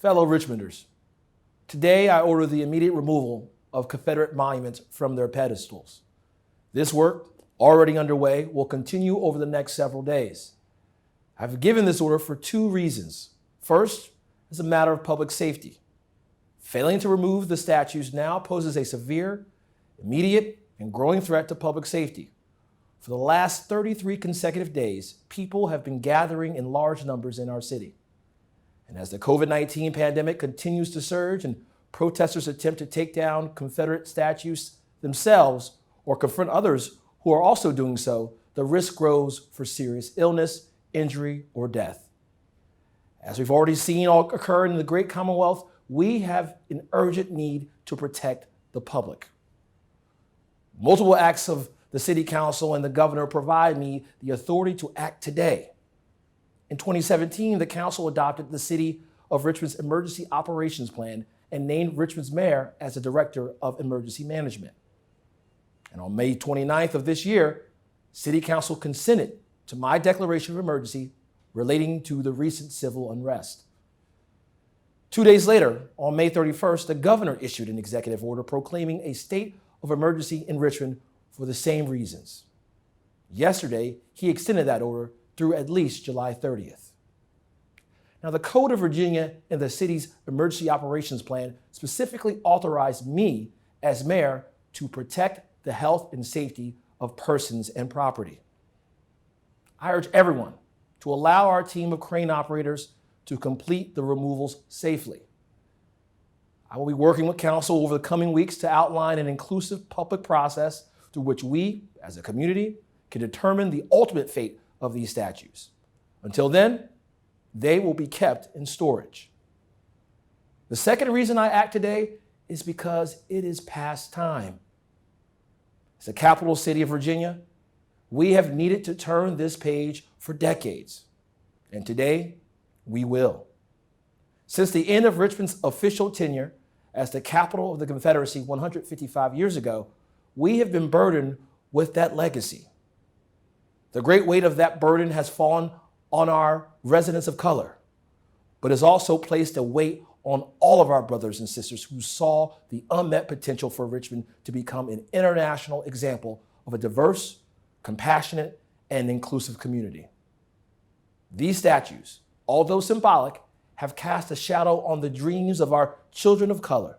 Fellow Richmonders, today I order the immediate removal of Confederate monuments from their pedestals. This work, already underway, will continue over the next several days. I've given this order for two reasons. First, as a matter of public safety. Failing to remove the statues now poses a severe, immediate, and growing threat to public safety. For the last 33 consecutive days, people have been gathering in large numbers in our city. And as the COVID-19 pandemic continues to surge and protesters attempt to take down Confederate statues themselves or confront others who are also doing so, the risk grows for serious illness, injury, or death. As we've already seen all occur in the great Commonwealth, we have an urgent need to protect the public. Multiple acts of the City Council and the Governor provide me the authority to act today. In 2017, the Council adopted the City of Richmond's Emergency Operations Plan and named Richmond's mayor as the Director of Emergency Management. And on May 29th of this year, City Council consented to my declaration of emergency relating to the recent civil unrest. 2 days later, on May 31st, the Governor issued an executive order proclaiming a state of emergency in Richmond for the same reasons. Yesterday, he extended that order through at least July 30th. Now, the Code of Virginia and the city's emergency operations plan specifically authorized me as mayor to protect the health and safety of persons and property. I urge everyone to allow our team of crane operators to complete the removals safely. I will be working with council over the coming weeks to outline an inclusive public process through which we, as a community, can determine the ultimate fate of these statues. Until then, they will be kept in storage. The second reason I act today is because it is past time. As the capital city of Virginia, we have needed to turn this page for decades, and today we will. Since the end of Richmond's official tenure as the capital of the Confederacy 155 years ago, we have been burdened with that legacy. The great weight of that burden has fallen on our residents of color, but has also placed a weight on all of our brothers and sisters who saw the unmet potential for Richmond to become an international example of a diverse, compassionate, and inclusive community. These statues, although symbolic, have cast a shadow on the dreams of our children of color.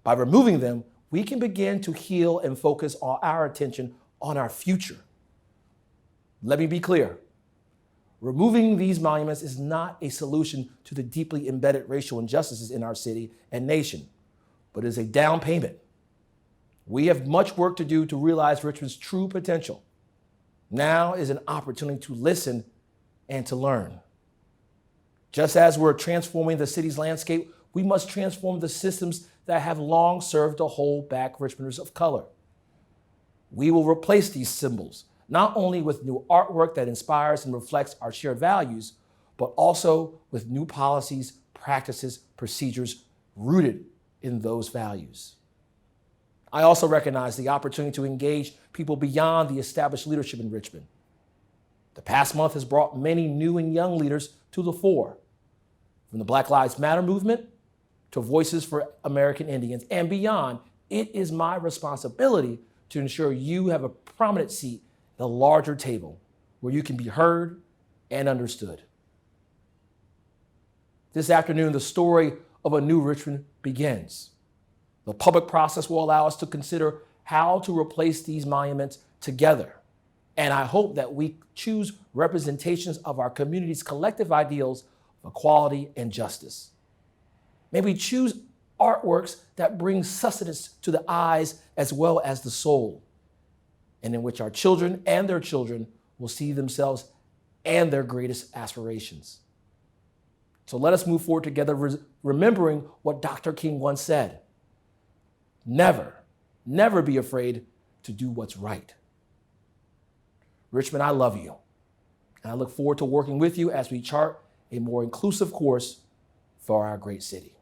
By removing them, we can begin to heal and focus our attention on our future. Let me be clear. Removing these monuments is not a solution to the deeply embedded racial injustices in our city and nation, but is a down payment. We have much work to do to realize Richmond's true potential. Now is an opportunity to listen and to learn. Just as we're transforming the city's landscape, we must transform the systems that have long served to hold back Richmonders of color. We will replace these symbols, not only with new artwork that inspires and reflects our shared values, but also with new policies, practices, procedures rooted in those values. I also recognize the opportunity to engage people beyond the established leadership in Richmond. The past month has brought many new and young leaders to the fore, from the Black Lives Matter movement to Voices for American Indians and beyond. It is my responsibility to ensure you have a prominent seat at a larger table where you can be heard and understood. This afternoon, the story of a new Richmond begins. The public process will allow us to consider how to replace these monuments together. And I hope that we choose representations of our community's collective ideals of equality and justice. May we choose artworks that bring sustenance to the eyes as well as the soul, and in which our children and their children will see themselves and their greatest aspirations. So let us move forward together, remembering what Dr. King once said: never, never be afraid to do what's right. Richmond, I love you, and I look forward to working with you as we chart a more inclusive course for our great city.